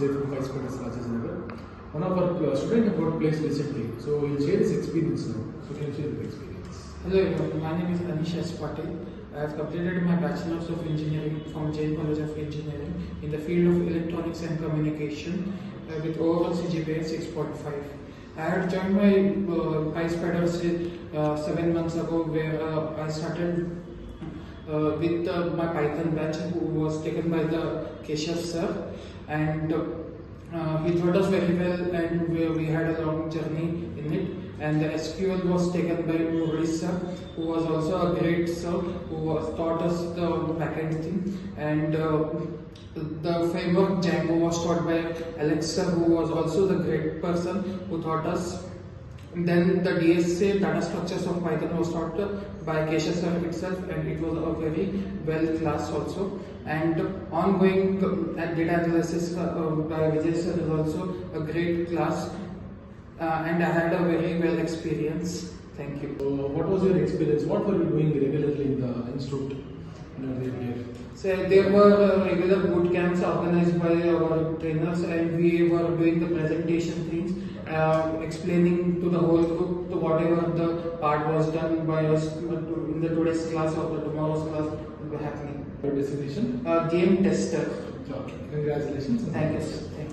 Vijay from PySpiders Rajajinagar. One of our students got placed recently, so he'll share his experience now. So can you share the experience? Hello everyone, my name is ANISH Patil. I have completed my Bachelor's of Engineering from Jain College of Engineering in the field of Electronics and Communication with overall CGPA 6.5. I had joined my PySpiders 7 months ago, where I started with my Python batch, who was taken by the Keshav sir, and he taught us very well, and we had a long journey in it. And the SQL was taken by Murli sir, who was also a great sir, who was taught us the backend thing. And the framework Django was taught by Alex sir, who was also the great person who taught us. Then the DSA, data structures of Python, was taught by Keshav sir itself, and it was a very well class also. And ongoing data analysis by Vijay sir is also a great class. And I had a very well experience. Thank you. What was your experience? What were you doing regularly in the institute? So there were regular boot camps organized by our trainers, and we were doing the presentation things, explaining to the whole group to whatever the part was done by us in the today's class or the tomorrow's class will be happening. Your designation? Game tester. Okay. Congratulations. Thank you, sir. Thank you.